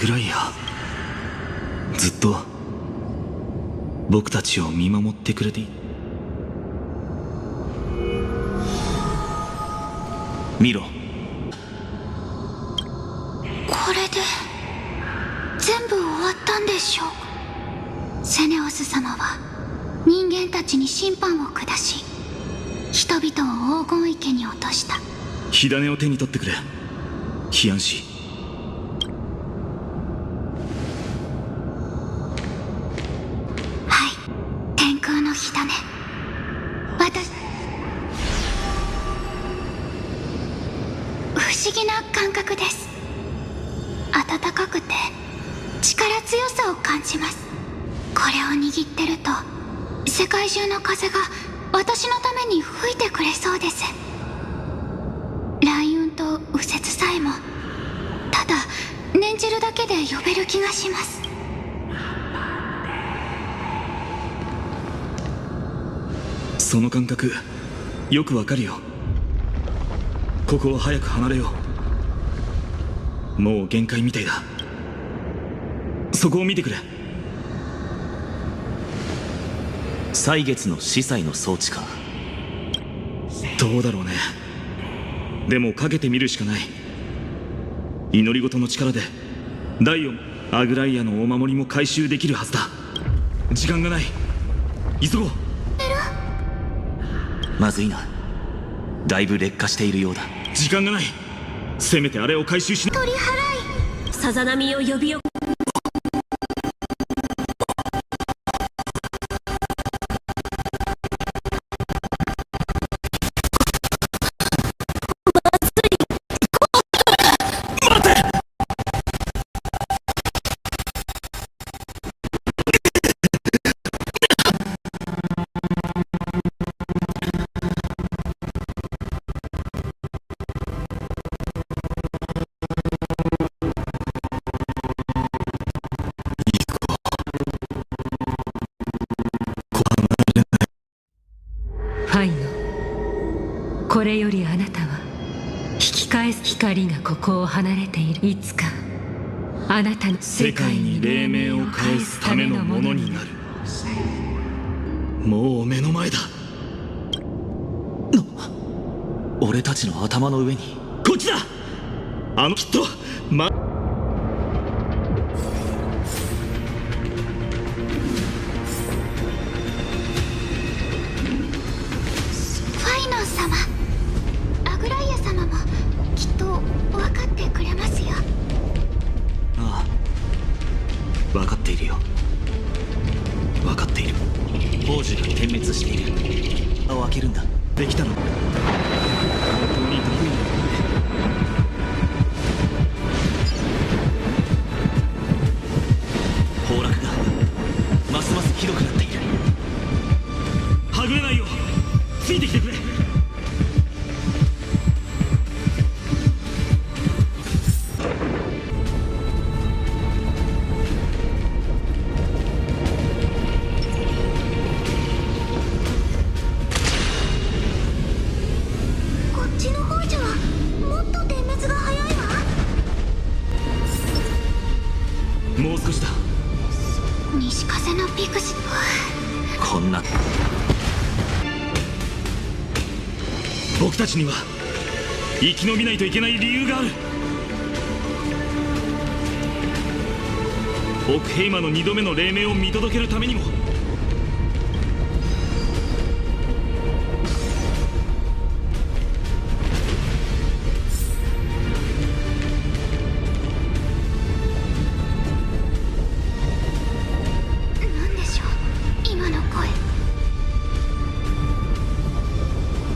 グライア、ずっと僕たちを見守ってくれている。見ろ。これで全部終わったんでしょう。セネオス様は人間たちに審判を下し、人々を黄金池に落とした。火種を手に取ってくれ、ヒアンシ。はい、天空の火種。不思議な感覚です。暖かくて力強さを感じます。これを握ってると世界中の風が私のために吹いてくれそうです。雷雲と右折さえもただ念じるだけで呼べる気がします。その感覚よくわかるよ。ここを早く離れよう。もう限界みたいだ。そこを見てくれ。歳月の司祭の装置か。どうだろうね。でもかけてみるしかない。祈り事の力でダイオン、アグライアのお守りも回収できるはずだ。時間がない。急ごう。まずいな。だいぶ劣化しているようだ。時間がない。せめてあれを回収しな。取り払い。さざ波を呼びよ。ファイノ、これよりあなたは引き返す。光がここを離れている。いつかあなたの世界に黎明を返すためのものになる。もう目の前だ。俺たちの頭の上に。こっちだ。きっと分かっているよ。分かっている。宝珠が点滅している。蓋を開けるんだ。できたの。本当に得意なのね。崩落がますますひどくなっている。はぐれないよ。ついてきてくれ。もう少しだ。西風のピクシ。こんな。僕たちには生き延びないといけない理由がある。オクヘイマの2度目の黎明を見届けるためにも。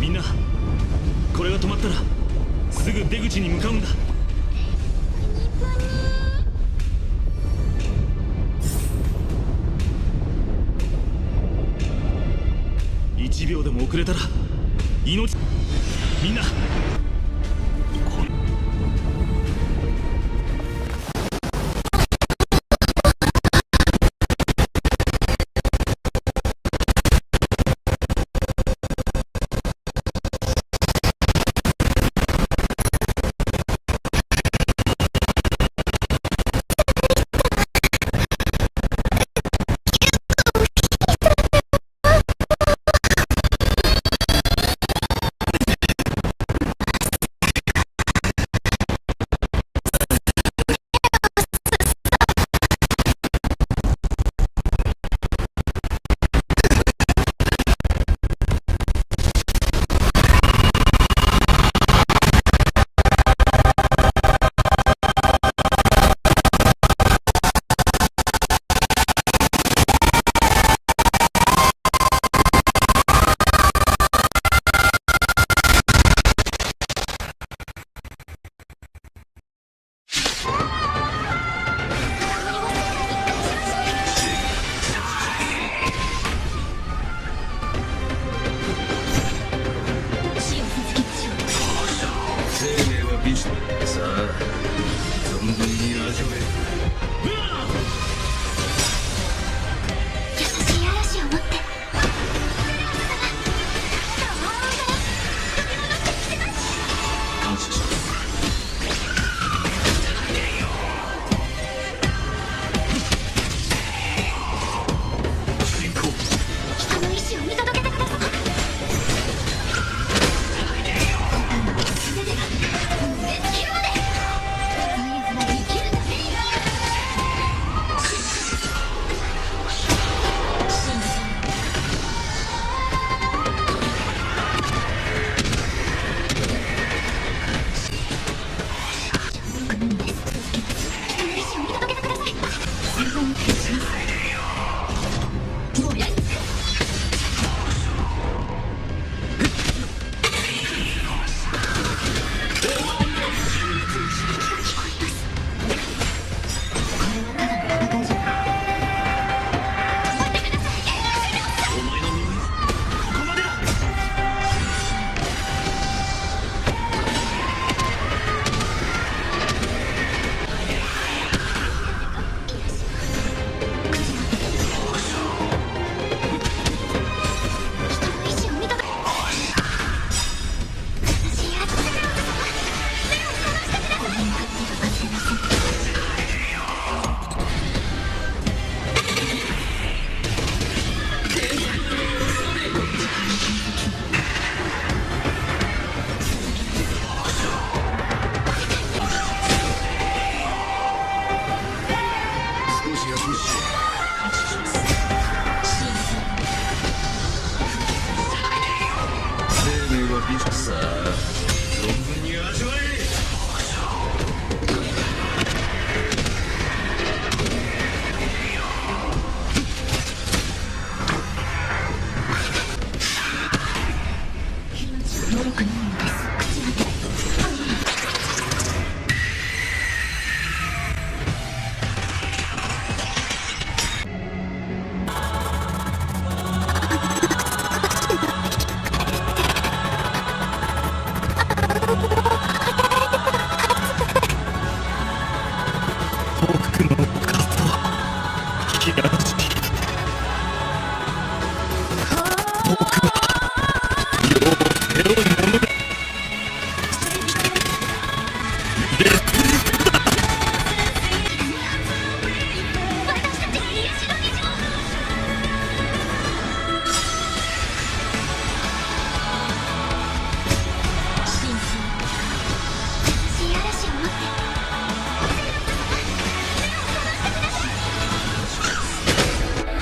みんな、これが止まったらすぐ出口に向かうんだ。1秒でも遅れたら命。みんな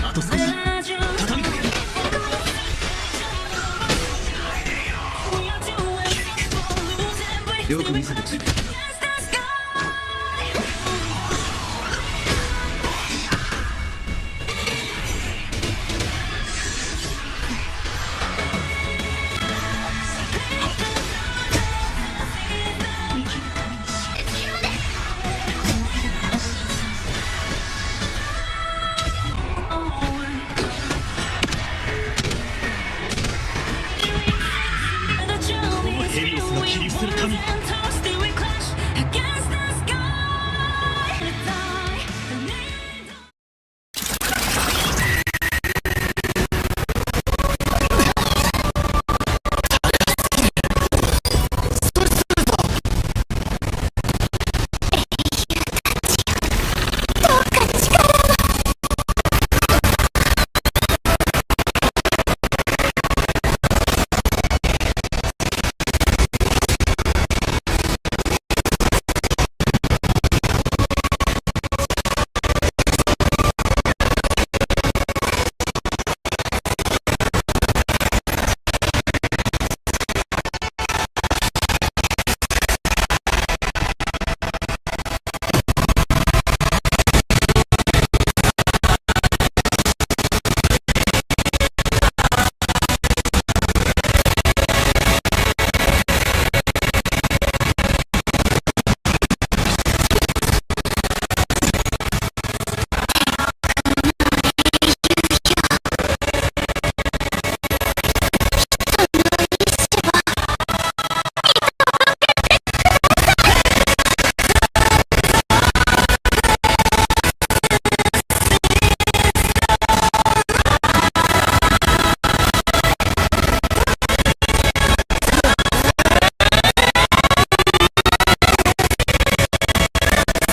あと少し。畳みかける。よく見せてくれ。ヘリオスの切り捨てる神。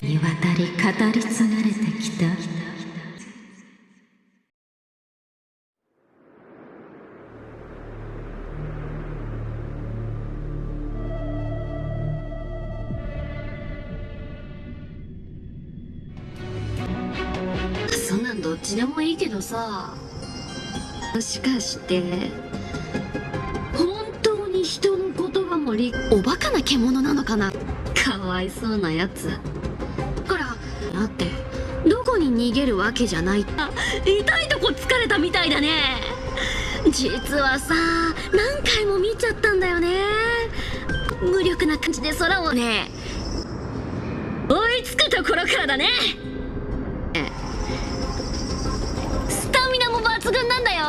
にわたり語り継がれてきたそんなんどっちでもいいけどさ、もしかして本当に人の言葉もおバカな獣なのかな。かわいそうなやつからだってどこに逃げるわけじゃない。あ、痛いとこ疲れたみたいだね。実はさ、何回も見ちゃったんだよね。無力な感じで空をね、追いつくところからだね。スタミナも抜群なんだよ。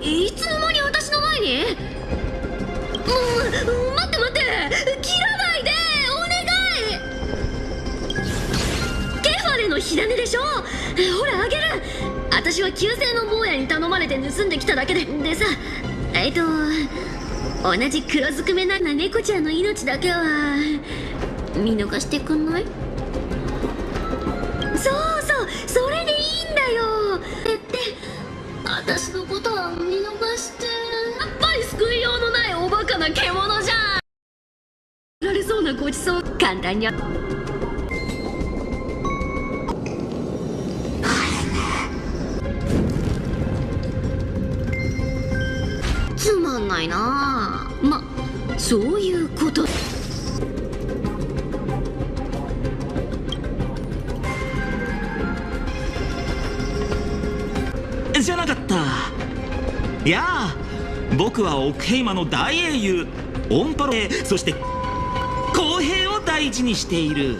いつの間に私の前に。待って待って、切らないでお願い。ケファレの火種でしょ。ほらあげる。私は旧姓の坊やに頼まれて盗んできただけでさ、同じ黒ずくめな猫ちゃんの命だけは見逃してくんない？そうそう、それでいいんだよ。私のことは見逃して。やっぱり救いようのないおバカな獣じゃん。られそうなごちそう簡単に。んないな。ま、そういうこと。じゃなかった。いやあ、僕はオクヘイマの大英雄オンパロへ、そして公平を大事にしている。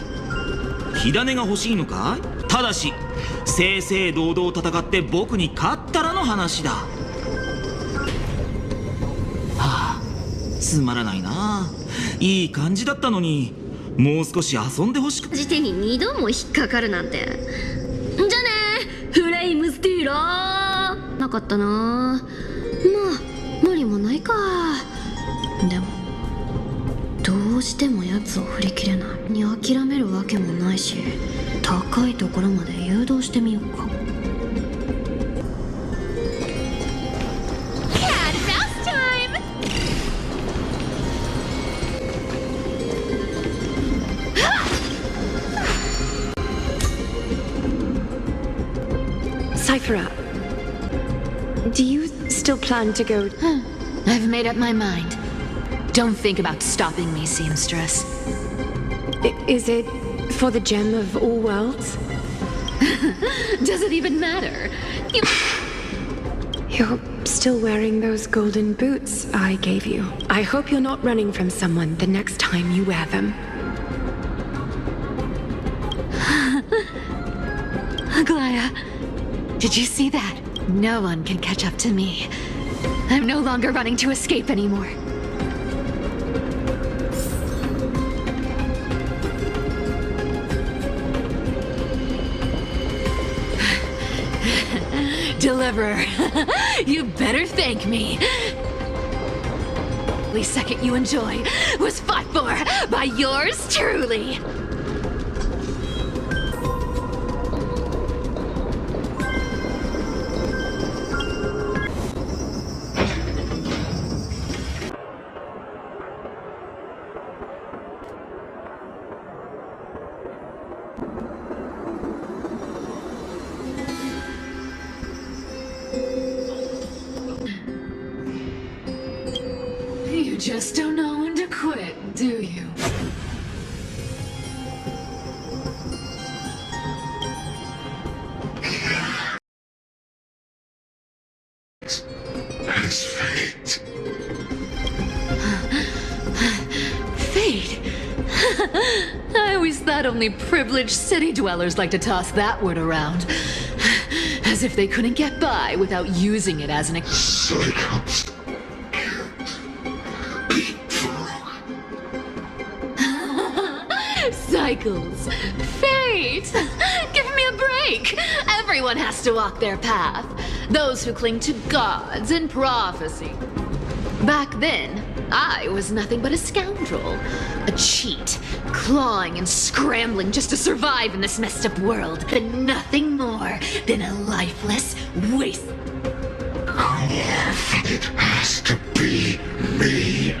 火種が欲しいのかい？ただし正々堂々戦って僕に勝ったらの話だ。はあ、つまらないな。いい感じだったのに、もう少し遊んでほしく。時点に2度も引っかかるなんて。じゃあね、フレイムスティーラー。なかったな。まあ無理もないか。でもどうしてもやつを振り切れないに諦めるわけもないし、高いところまで誘導してみようか。Cyphera, do you still plan to go? I've made up my mind. Don't think about stopping me, seamstress. Is it for the gem of all worlds? Does it even matter? You're still wearing those golden boots I gave you. I hope you're not running from someone the next time you wear them. Aglaia, did you see that? No one can catch up to me. I'm no longer running to escape anymore. Deliverer, you better thank me. Every second you enjoy was fought for by yours truly. You just don't know when to quit, do you? As fate. Fate? I always thought only privileged city dwellers like to toss that word around. As if they couldn't get by without using it as an Cyclops. Cycles. Fate! Give me a break! Everyone has to walk their path. Those who cling to gods and prophecy. Back then, I was nothing but a scoundrel. A cheat, clawing and scrambling just to survive in this messed up world. But nothing more than a lifeless waste. It has to be me.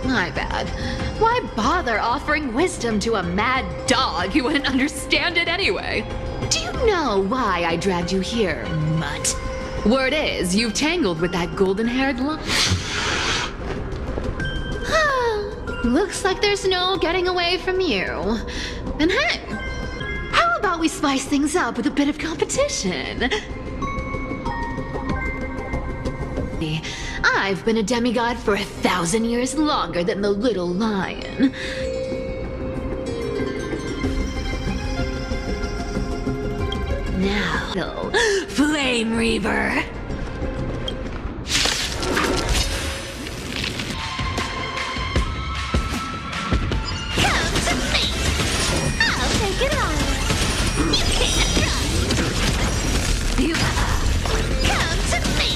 My bad. Why bother offering wisdom to a mad dog who wouldn't understand it anyway? Do you know why I dragged you here, mutt? Word is, you've tangled with that golden-haired Looks like there's no getting away from you. And hey, how about we spice things up with a bit of competition? I've been a demigod for 1,000 years longer than the little lion. Now, Flame Reaver. Come to me. I'll take it on. You can't run. You come to me.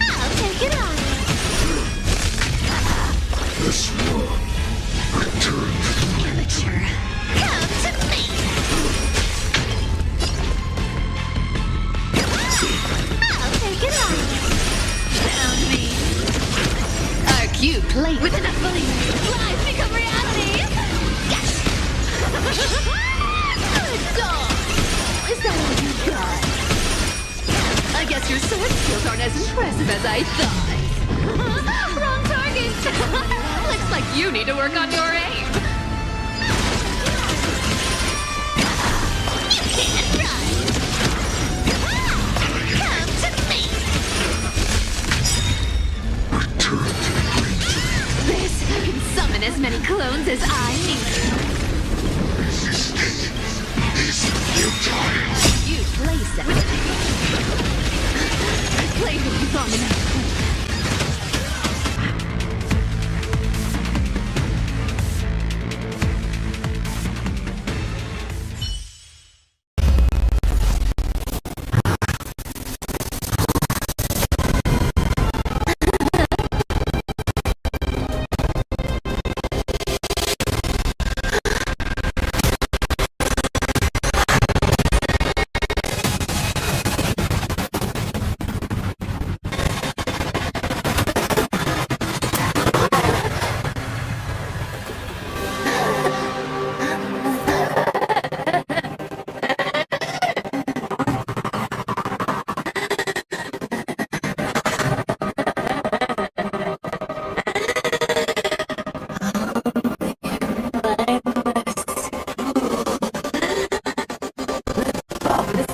I'll take it on. This one. Return to the Amateur. Come to me. your sword skills aren't as impressive as I thought. Wrong target. Looks like you need to work on your aim. You can't run. Come to me. Return to the green. This can summon as many clones as I need. Resistance is futile. You play second. I played with you long enough.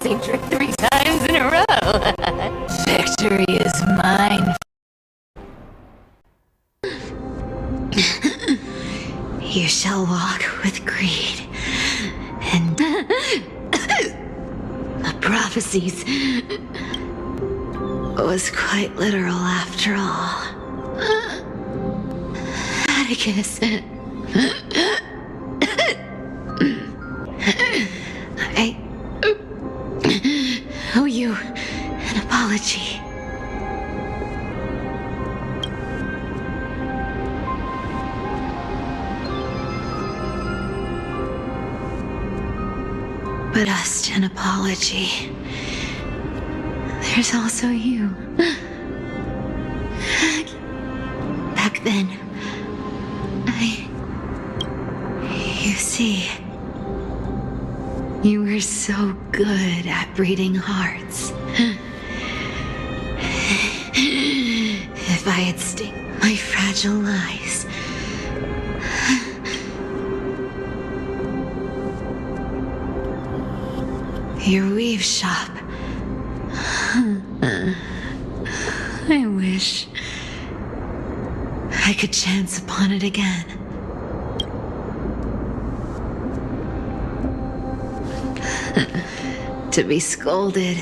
Same trick 3 times in a row. Victory is mine. You shall walk with greed, and the prophecies was quite literal after all. Atticus. I owe you an apology. But just an apology. There's also you. Back then, you see, you were so good at breeding hearts. If I had staked my fragile lies, your weave shop. I wish I could chance upon it again. To be scolded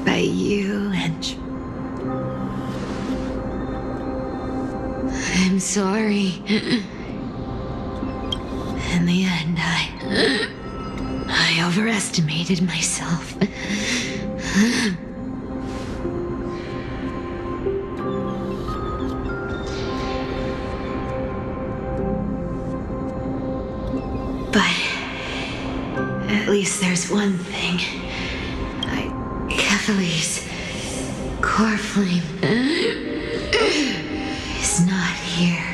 by you and... I'm sorry. In the end, I overestimated myself. But at least there's one thing. Kefali's core flame is not here.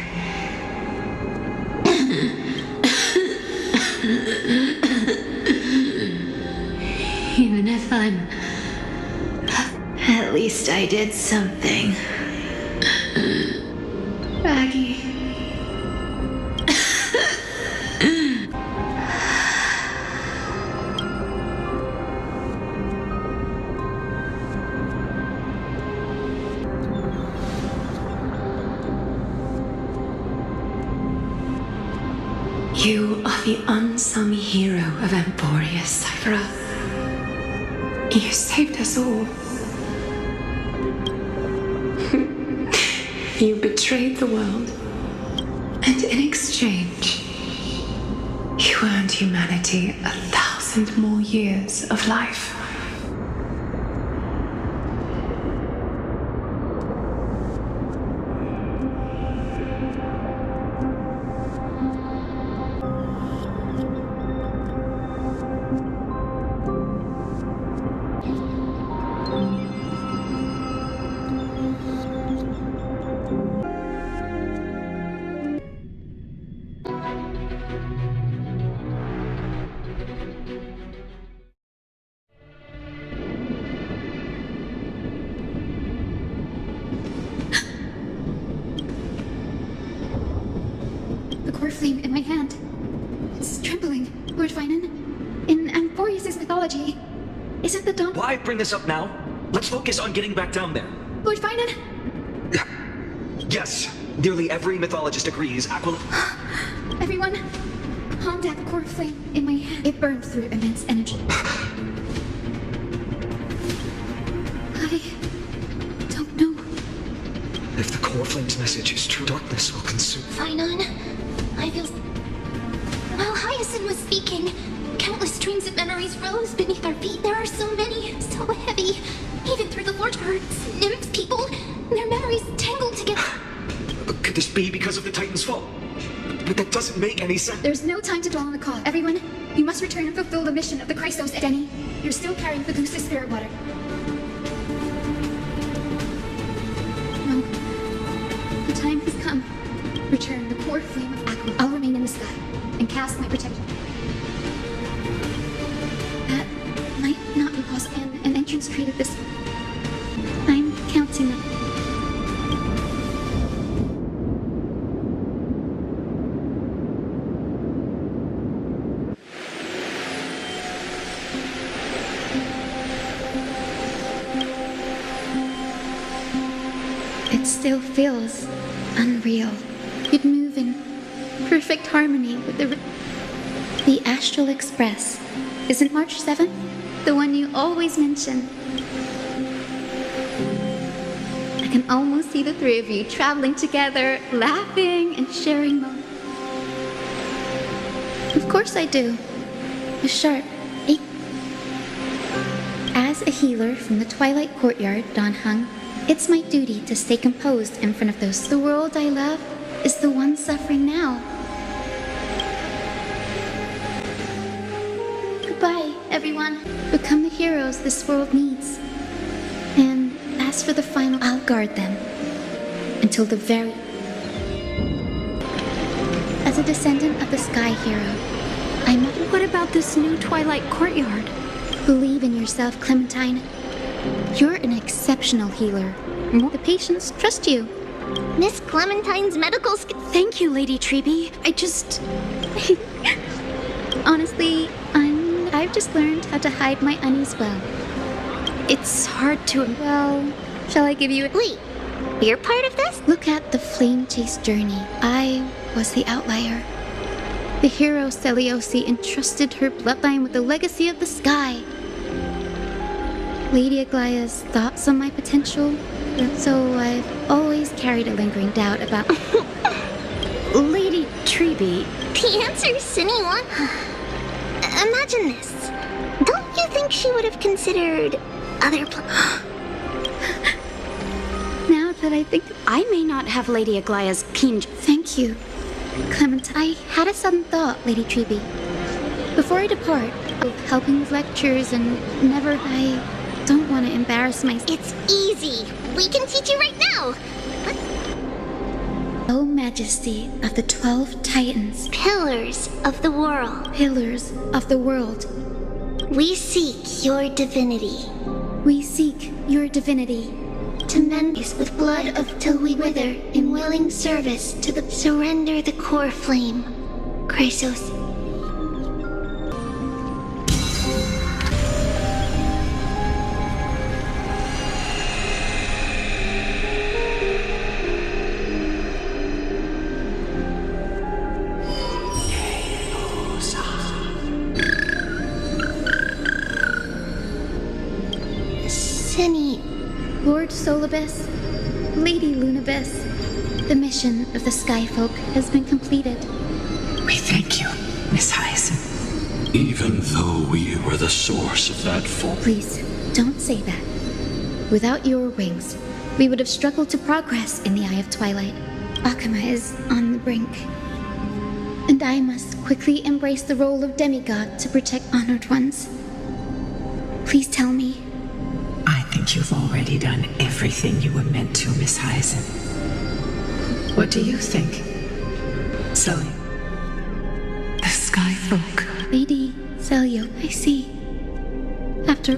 Even if I'm... At least I did something. Maggie. You are the unsung hero of Emporia, Cypher. You saved us all. You betrayed the world, and in exchange, you earned humanity 1,000 more years of life. flame in my hand. It's trembling, Lord Finan. In Amphorius' mythology, isn't the dawn... Why bring this up now? Let's focus on getting back down there. Lord Finan? Yes, nearly every mythologist agrees Aquila... Everyone, calm down. The core flame in my hand. It burned through immense energy. I don't know. If the core flame's message is true, darkness will consume... Finan, I feel... While Hyacinth was speaking, countless streams of memories rose beneath our feet. There are so many, so heavy. Even through the Lord birds, nymphs, people, their memories tangled together. Could this be because of the Titan's fall? But that doesn't make any sense. There's no time to dwell on the cause. Everyone, you must return and fulfill the mission of the Chrysos. Denny, you're still carrying Medusa's spirit water. No. The time has come. Return the core flame of Aqua. I'll remain in the sky and cast my protection. That might not be possible. An entrance created this. I'm counting them. It still feels unreal. You'd move in perfect harmony with the Astral Express. Isn't March 7th the one you always mention? I can almost see the three of you traveling together, laughing and sharing moments. Of course I do. A sharp. As a healer from the Twilight Courtyard, Don Hung, it's my duty to stay composed in front of those. The world I love is the one suffering now. Goodbye, everyone. Become the heroes this world needs. And as for the final, I'll guard them until the very... As a descendant of the Sky Hero, I'm... What about this new Twilight Courtyard? Believe in yourself, Clementine. You're an exceptional healer. The patients trust you. Miss Clementine's medical skill. Thank you, Lady Treby. I just... Honestly, I've just learned how to hide my unease well. It's hard to... Well, shall I give you a... Wait, you're part of this? Look at the Flamechase journey. I was the outlier. The hero Seliose entrusted her bloodline with the legacy of the sky. Lady Aglia's thoughts on my potential, so I've always carried a lingering doubt about... Lady Treby... The answer's Sinewa. Imagine this. Don't you think she would have considered other Now that I think... I may not have Lady Aglia's keen... Thank you, Clement. I had a sudden thought, Lady Treby. Before I depart, helping with lectures and never... I don't want to embarrass myself. It's easy. We can teach you right now. O Majesty of the 12 Titans, Pillars of the world. Pillars of the world, We seek your divinity. we seek your divinity. To mend us with blood of till we wither in willing service to the surrender the core flame. Chrysos. Seni. Lord Solibus, Lady Lunabis, the mission of the Skyfolk has been completed. We thank you, Miss Hyacinth. Even though we were the source of that fall. Please, don't say that. Without your wings, we would have struggled to progress in the Eye of Twilight. Okhema is on the brink. And I must quickly embrace the role of demigod to protect honored ones. Please tell me. I think you've already done everything you were meant to, Miss Hyacinth. What do you think? Sully? The Skyfolk. Lady Celio, I see. After...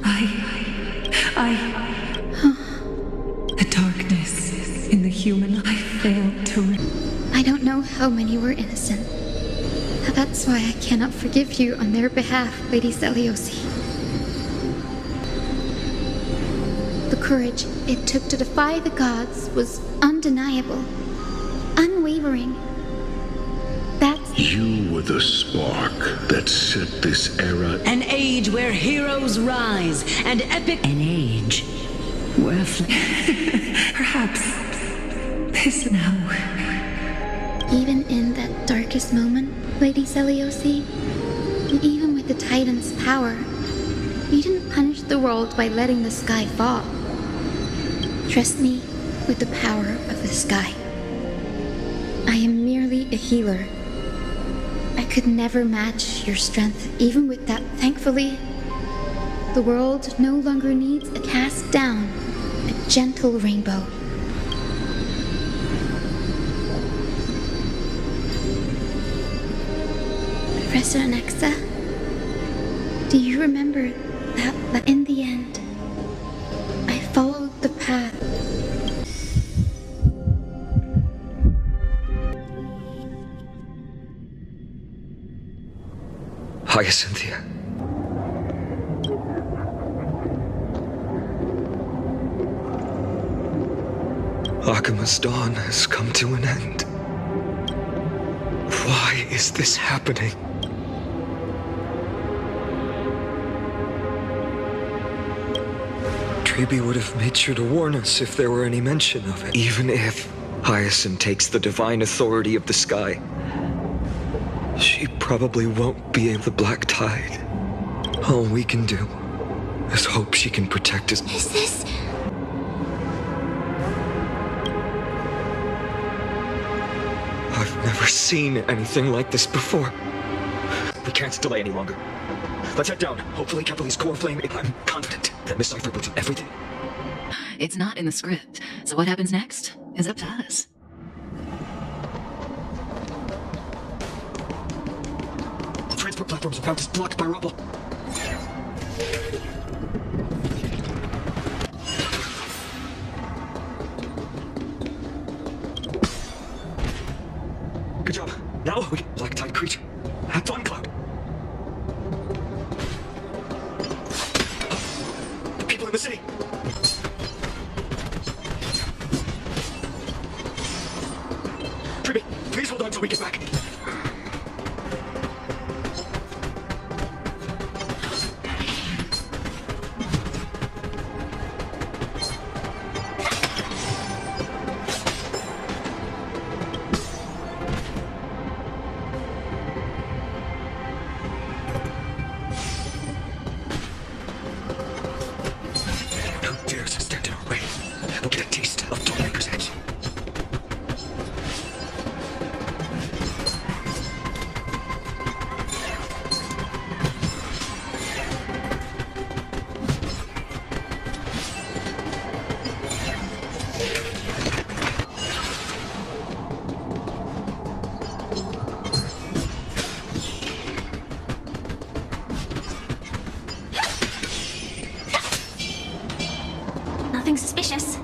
The darkness in the human life failed to... I don't know how many were innocent. That's why I cannot forgive you on their behalf, Lady Seliose. The courage it took to defy the gods was undeniable, unwavering. You were the spark that set this era. An age where heroes rise and epic. An age where perhaps this now. Even in that darkest moment, Lady Seliose, even with the Titan's power, you didn't punish the world by letting the sky fall. Trust me with the power of the sky. I am merely a healer. I could never match your strength, even with that. Thankfully, the world no longer needs a cast down, a gentle rainbow. Professor Anaxa, do you remember that in the end, I followed the path? Hyacinthia. Okhema's dawn has come to an end. Why is this happening? Treby would have made sure to warn us if there were any mention of it. Even if Hyacinth takes the divine authority of the sky, she probably won't be able to black tide. All we can do is hope she can protect us. Is this... I've never seen anything like this before. We can't delay any longer. Let's head down. Hopefully Kepler's core flame... I'm confident that Miss Cipher will do everything. It's not in the script, so what happens next is up to us. The transport platforms around us blocked by rubble. Good job. Now we get black tide creature. Have fun, Cloud. The people in the city. Treby, please hold on till we get back. Nothing suspicious.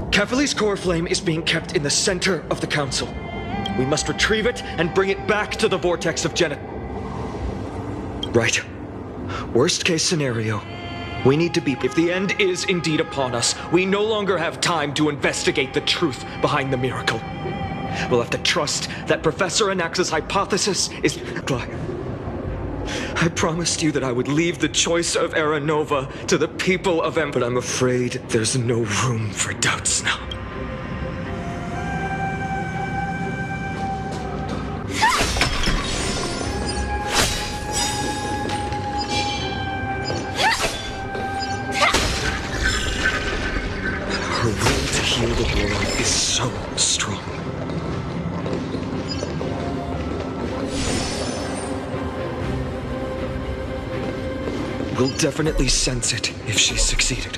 Kefali's core flame is being kept in the center of the council. We must retrieve it and bring it back to the vortex of Genesis. Right. Worst case scenario. We need to be... If the end is indeed upon us, we no longer have time to investigate the truth behind the miracle. We'll have to trust that Professor Anaxa's hypothesis is... I promised you that I would leave the choice of Era Nova to the people of but I'm afraid there's no room for doubts now. Her will to heal the world is so strong. We'll definitely sense it if she succeeded.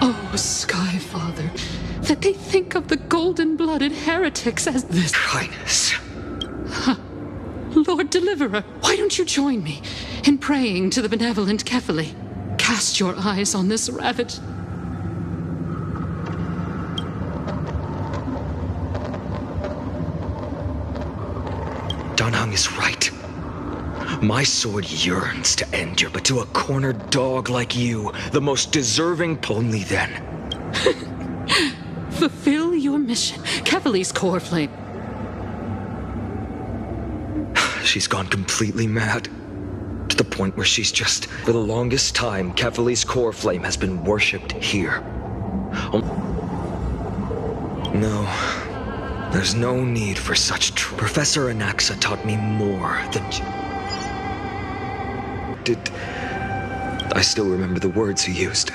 Oh, Sky Father, that they think of the golden-blooded heretics as this. Highness. Lord Deliverer, why don't you join me in praying to the benevolent Kefali? Cast your eyes on this ravaged... Danheng is right. My sword yearns to end you, but to a cornered dog like you, the most deserving, only then. Fulfill your mission. Kefali's core flame. She's gone completely mad. To the point where she's just... For the longest time, Kefali's core flame has been worshipped here. No. There's no need for such Professor Anaxa taught me more than... I still remember the words he used.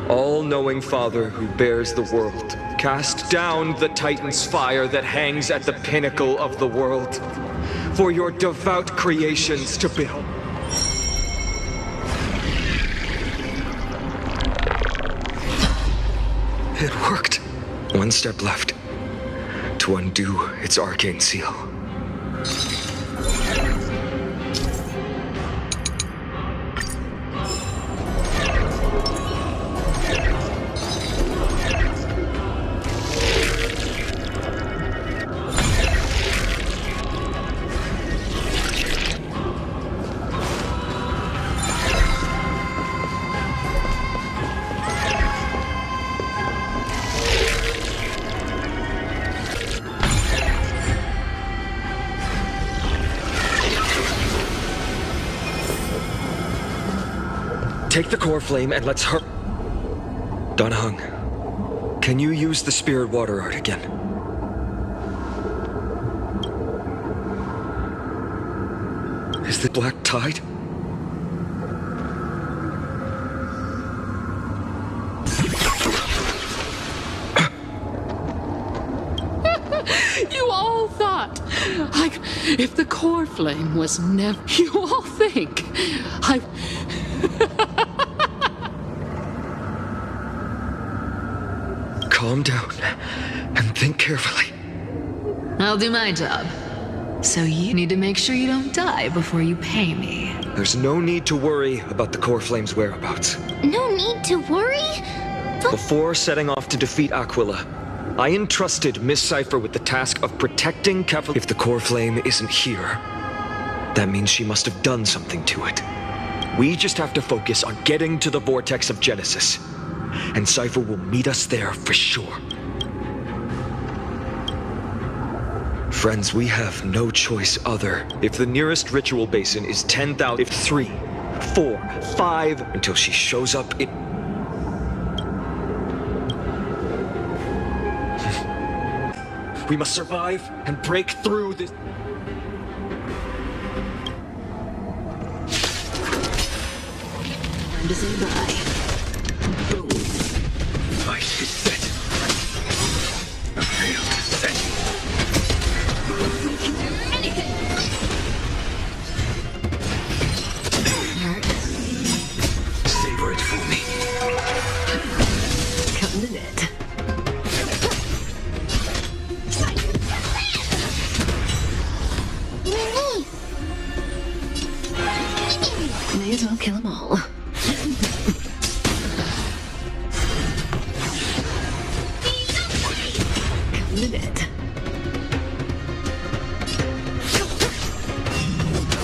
All-knowing Father who bears the world, cast down the Titan's fire that hangs at the pinnacle of the world, for your devout creations to build. It worked. One step left to undo its arcane seal. Take the core flame and let's hurry. Danheng, can you use the spirit water art again? Is the black tide? You all thought, if the core flame was never... You all think, Calm down and think carefully. I'll do my job. So you need to make sure you don't die before you pay me. There's no need to worry about the core flame's whereabouts. No need to worry? Before setting off to defeat Aquila, I entrusted Miss Cypher with the task of protecting Kefali. If the core flame isn't here, that means she must have done something to it. We just have to focus on getting to the vortex of Genesis, and Cypher will meet us there for sure. Friends, we have no choice other. If the nearest ritual basin is 10,000, if 3, 4, 5, until she shows up, it... We must survive and break through this... Time to say bye. Boom. I hit set. I failed to set. Savor it for me. Come to it. May as well kill them all. Come to it.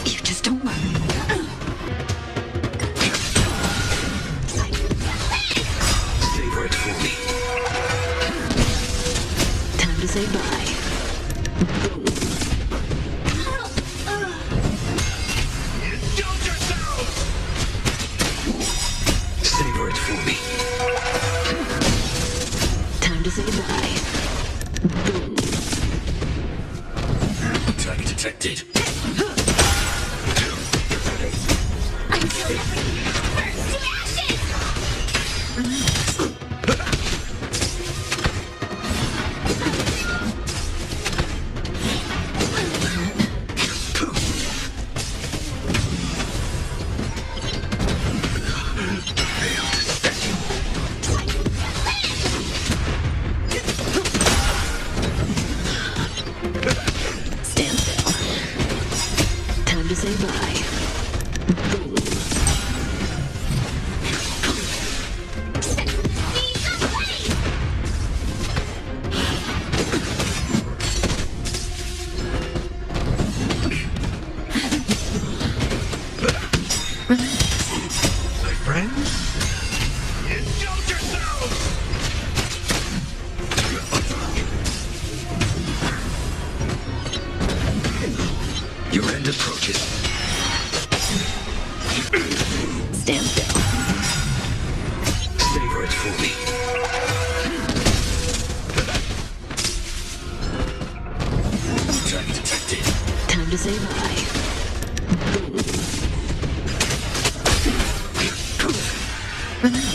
You just don't run. Savor it for me. Time to say bye. Boom. Savor it for me. Time to say bye. Boom. Target detected. Until everything burns to ashes! Failed to set. Indulge yourselves! Your end approaches. Stand still. Savor it for me. Target detected. Time to say bye. Relax.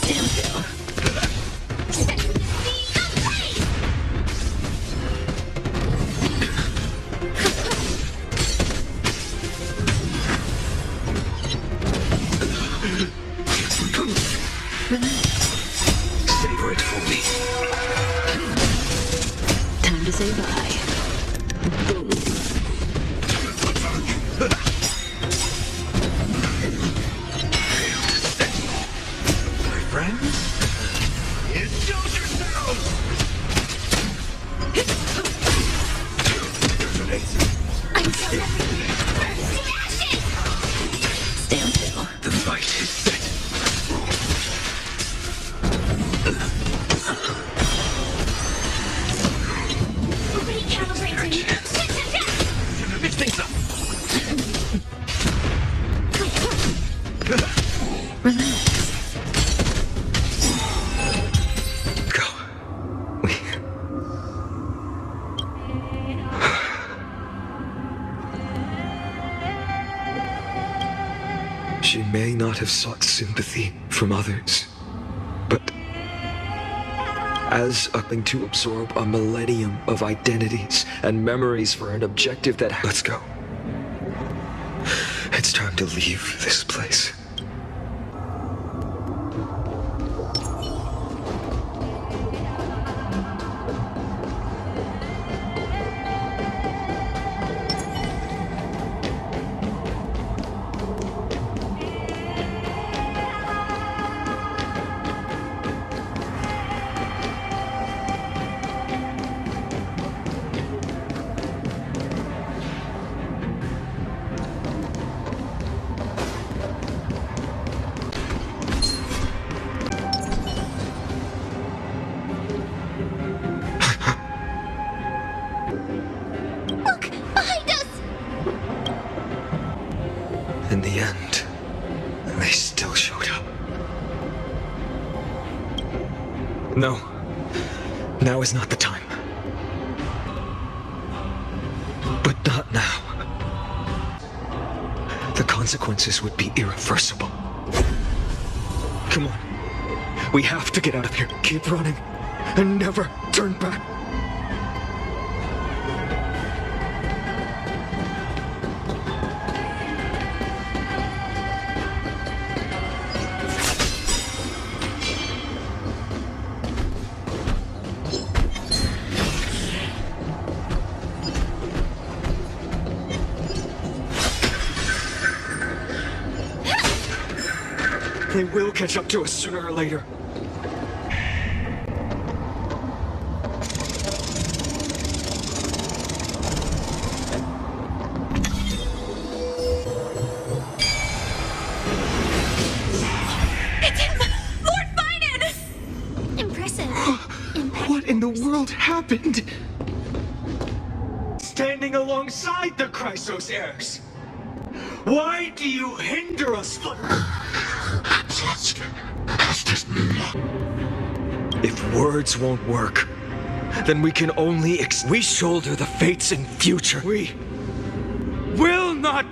Stand still. Savor it for me. Time to say bye. My friends, indulge yourselves! Stand still. The fight is set. Mix things up. Relax. Go. We... She may not have sought sympathy from others, but as a thing to absorb a millennium of identities and memories for an objective that... Let's go. It's time to leave this place. Look! Behind us! In the end, they still showed up. No. Now is not the time. But not now. The consequences would be irreversible. Come on. We have to get out of here. Keep running. And never turn back. They will catch up to us sooner or later. It's him! Lord Vilant! Impressive. What in the world happened? Standing alongside the Chrysos heirs. Why do you hinder us from... If words won't work, then we can only we shoulder the fates in future. We will not...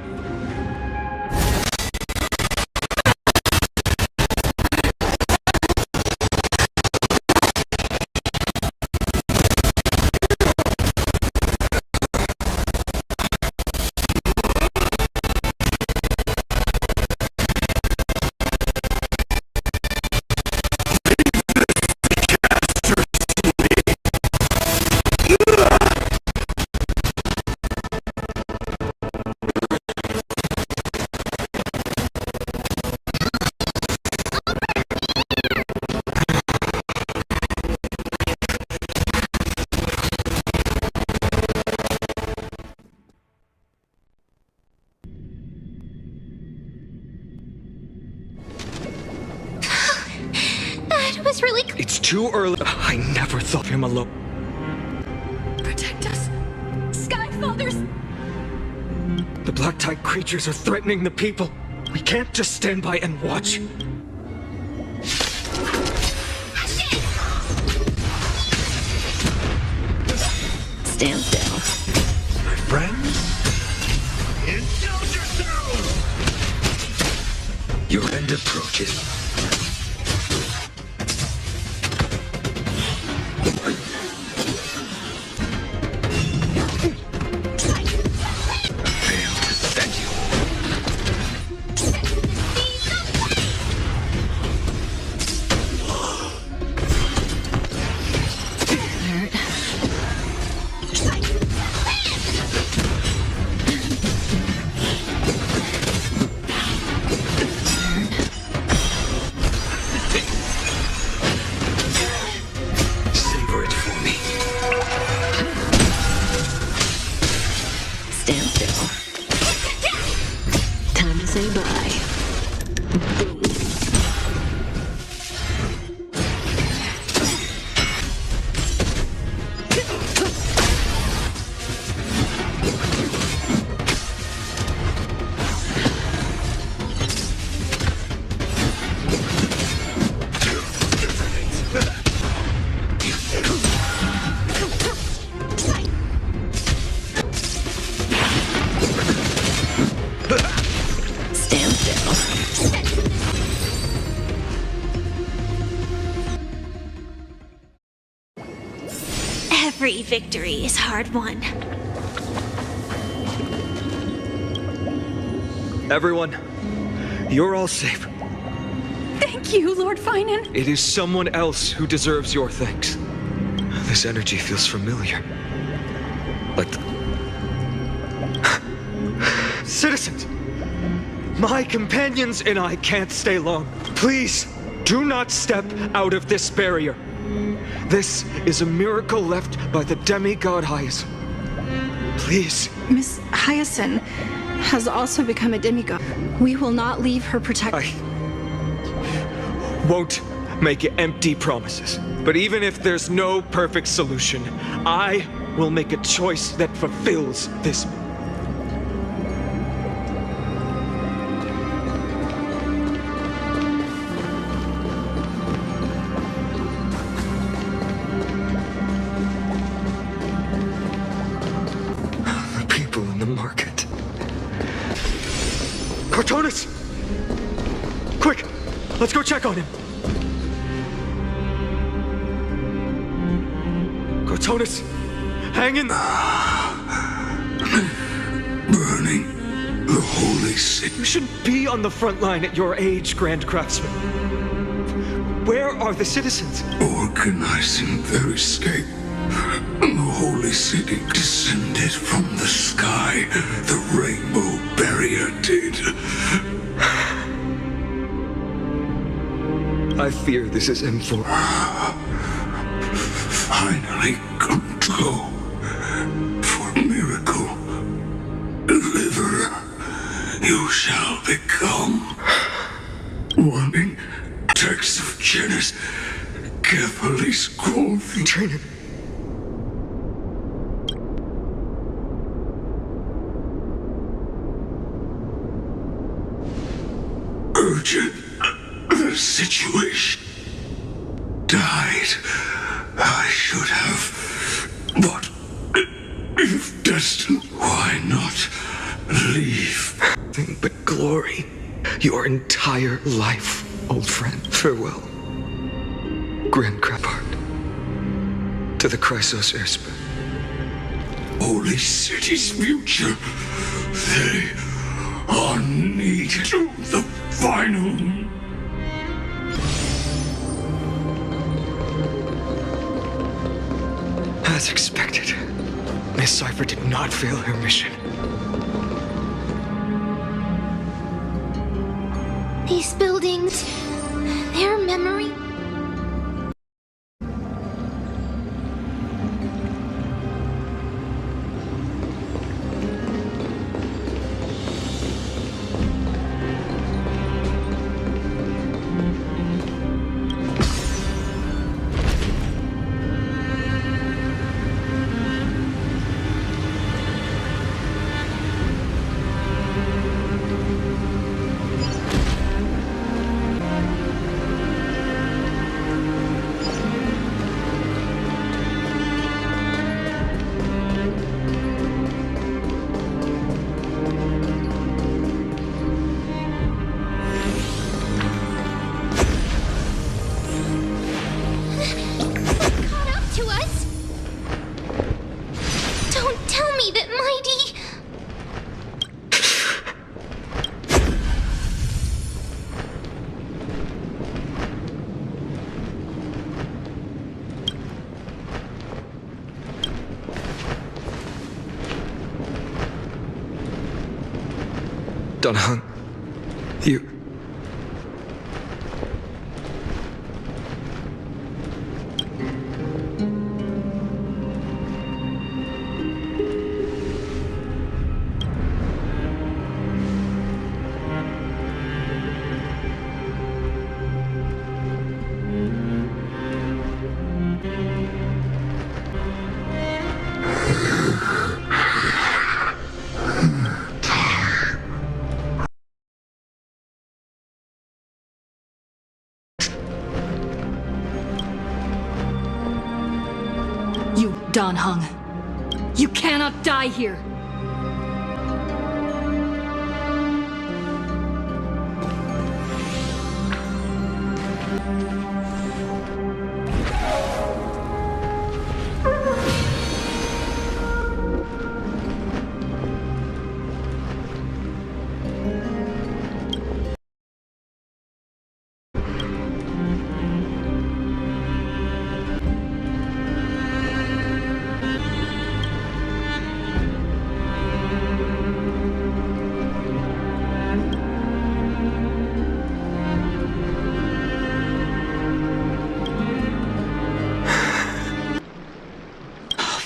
is really... It's too early. I never thought of him alone. Protect us. Skyfathers! The black tide creatures are threatening the people. We can't just stand by and watch. Stand still. My friends, indulge yourselves! Your end approaches. Every victory is hard won. Everyone, you're all safe. Thank you, Lord Finan. It is someone else who deserves your thanks. This energy feels familiar. Like Citizens! My companions and I can't stay long. Please, do not step out of this barrier. This is a miracle left by the demigod Hyacinth. Please. Miss Hyacinth has also become a demigod. We will not leave her protected. I won't make empty promises. But even if there's no perfect solution, I will make a choice that fulfills this. Cortonis! Quick! Let's go check on him! Cortonis! Hang in! Burning the holy city. You shouldn't be on the front line at your age, Grand Craftsman. Where are the citizens? Organizing their escape. The holy city descended from the sky. The rainbow barrier did. I fear this is in for. Finally come to go. For miracle, deliverer, you shall become. Warning, text of Genesis, carefully scrolled through. Training. Urgent. The situation. Died. I should have. But if destined, why not leave? Nothing but glory. Your entire life, old friend. Farewell. Grand Crapart. To the Chrysos airspace. Holy city's future. They are needed to the final. As expected, Miss Cypher did not fail her mission. These buildings, their memory. Danhang, you... Danhang, you cannot die here.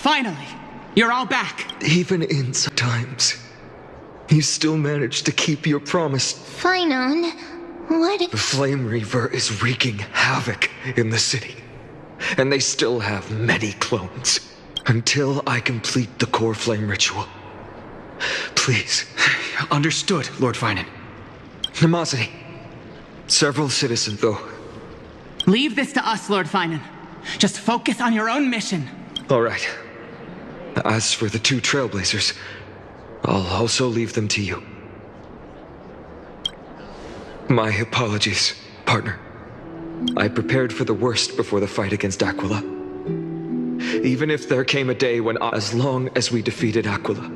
Finally! You're all back! Even in such times, you still managed to keep your promise. Finon, what? The Flame Reaver is wreaking havoc in the city, and they still have many clones. Until I complete the core flame ritual. Please. Understood, Lord Finon. Nemosity. Several citizens, though. Leave this to us, Lord Finon. Just focus on your own mission. All right. As for the two Trailblazers, I'll also leave them to you. My apologies, partner. I prepared for the worst before the fight against Aquila. Even if there came a day when, as long as we defeated Aquila,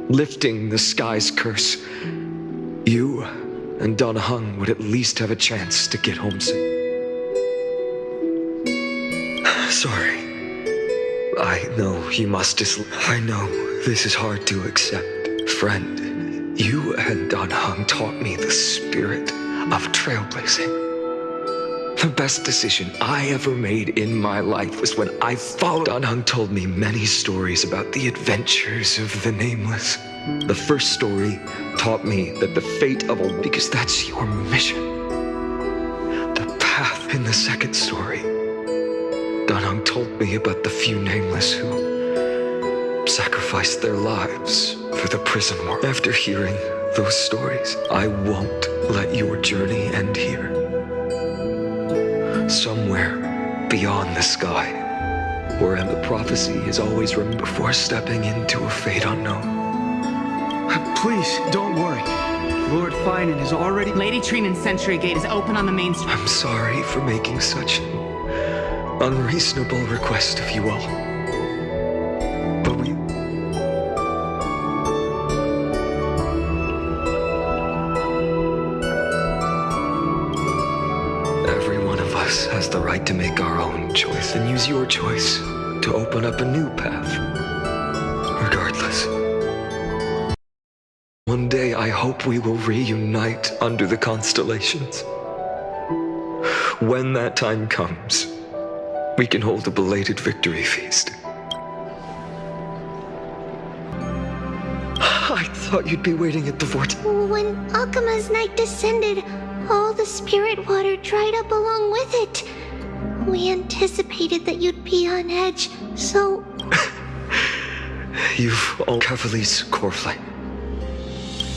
lifting the sky's curse, you and Danhang would at least have a chance to get home soon. Sorry. I know you must I know this is hard to accept. Friend, you and Danhang taught me the spirit of trailblazing. The best decision I ever made in my life was when I followed. Danhang told me many stories about the adventures of the Nameless. The first story taught me that the fate of a... because that's your mission. The path in the second story. Danhang told me about the few Nameless who sacrificed their lives for the prison world. After hearing those stories, I won't let your journey end here. Somewhere beyond the sky, where the prophecy is always remembered before stepping into a fate unknown. Please, don't worry. Lord Finon has already... Lady Trinan's Sentry Gate is open on the main street. I'm sorry for making such an unreasonable request of you all. But we... Every one of us has the right to make our own choice and use your choice to open up a new path. Regardless. One day I hope we will reunite under the constellations. When that time comes, we can hold a belated victory feast. I thought you'd be waiting at the vortex. When Okhema's night descended, all the spirit water dried up along with it. We anticipated that you'd be on edge, so... You've all Cavalier's core flame.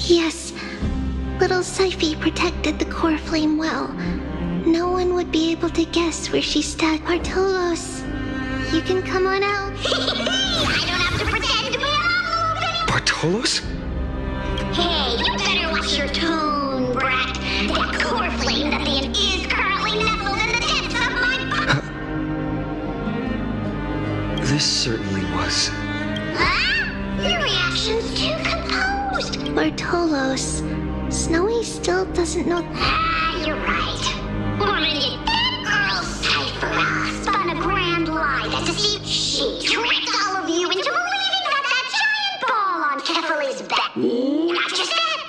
Yes, little Syphie protected the core flame well. No one would be able to guess where she stacked. Bartolos, you can come on out. I don't have to pretend to be an Bartolos? Hey, you better watch your tone, brat. That core flame that the is currently nestled in the depths of my... This certainly was. Huh? Your reaction's too composed. Bartolos, Snowy still doesn't know... You're right. That girl Cypher spun a grand lie that deceived. She tricked all of you into believing that giant ball on Kefali's back. Not just that,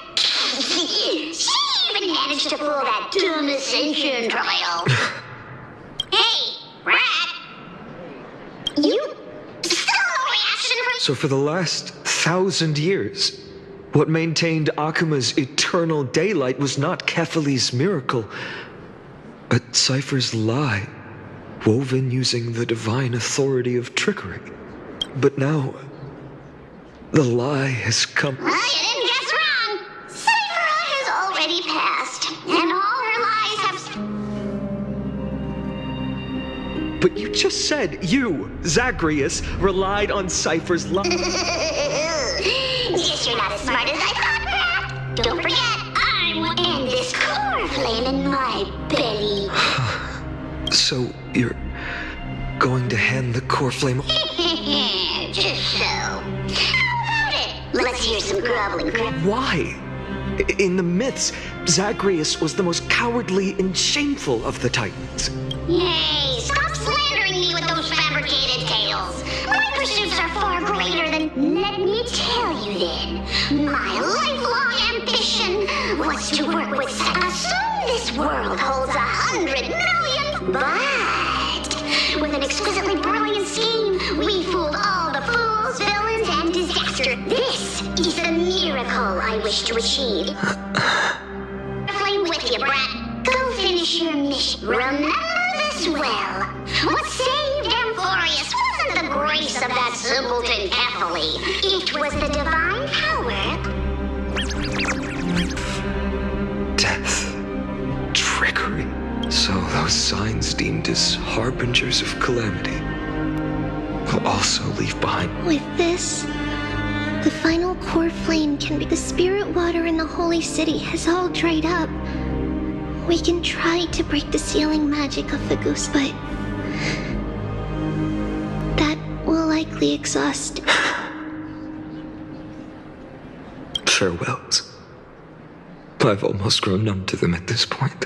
managed to pull that dumb ascension trial. Hey, Rat! You still no reaction from— So for the last 1,000 years, what maintained Okhema's eternal daylight was not Kefali's miracle, but Cypher's lie, woven using the divine authority of trickery. But now, the lie has come. Well, you didn't guess wrong. Cypher has already passed, and all her lies have— But you just said you, Zagreus, relied on Cypher's lie. Guess you're not as smart as I thought, Rat. Don't forget, I want to end this core flame in my belly. So, you're going to hand the core flame— Just so. How about it? Let's hear some groveling crap. Why? In the myths, Zagreus was the most cowardly and shameful of the Titans. Hey, stop slandering me with those fabricated tales. My pursuits are far greater than— Let me tell you then. My lifelong ambition was to work with— Assume this world holds 100 million, but with an exquisitely brilliant scheme, we fooled all the fools, villains, and disaster. This is the miracle I wish to achieve. Flame with you, Brat. Go finish your mission. Remember this well. What saved Amphorius wasn't the grace of that simpleton Kefali. It was the divine power— Death. Trickery. So those signs deemed as harbingers of calamity will also leave behind— With this, the final core flame can be— The spirit water in the holy city has all dried up. We can try to break the sealing magic of the goose, but that will likely exhaust— Farewells. I've almost grown numb to them at this point.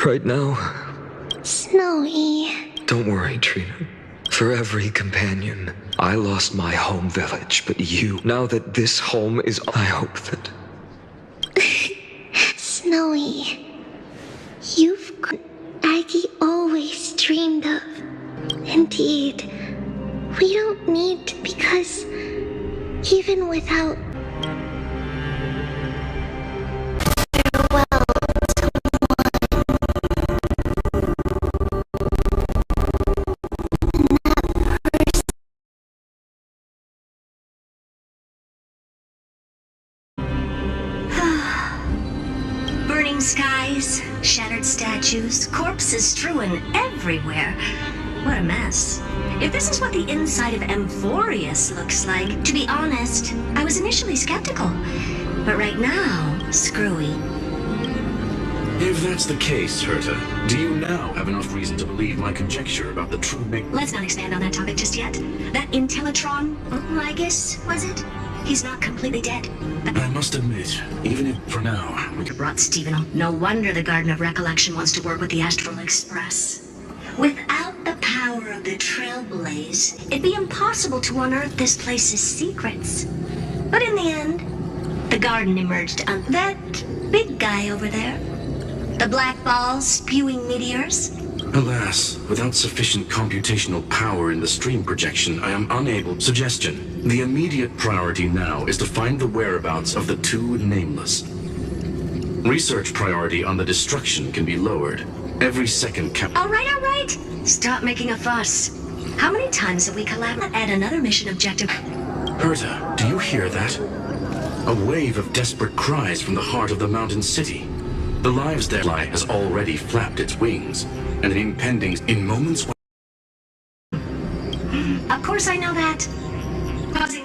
Right now, Snowy. Don't worry, Trina. For every companion, I lost my home village, but you— Now that this home is— I hope that— Snowy. You've— Aggie always dreamed of. Indeed. We don't need to, because even without— Burning skies, shattered statues, corpses strewn everywhere. What a mess. If this is what the inside of Amphorius looks like, to be honest, I was initially skeptical. But right now, screwy. If that's the case, Herta, do you now have enough reason to believe my conjecture about the true make— Let's not expand on that topic just yet. That Intellitron, I guess, was it? He's not completely dead. I must admit, even if for now we brought Stephen on. No wonder the Garden of Recollection wants to work with the Astral Express. Without the power of the Trailblaze, it'd be impossible to unearth this place's secrets. But in the end, the garden emerged on that big guy over there. The black balls spewing meteors. Alas, without sufficient computational power in the stream projection, I am unable— Suggestion. The immediate priority now is to find the whereabouts of the two nameless. Research priority on the destruction can be lowered. Every second All right. Stop making a fuss. How many times have we collapsed? Add another mission objective. Herta, do you hear that? A wave of desperate cries from the heart of the mountain city. The lives there lie has already flapped its wings, and an impending— In moments— Of course I know that. Causing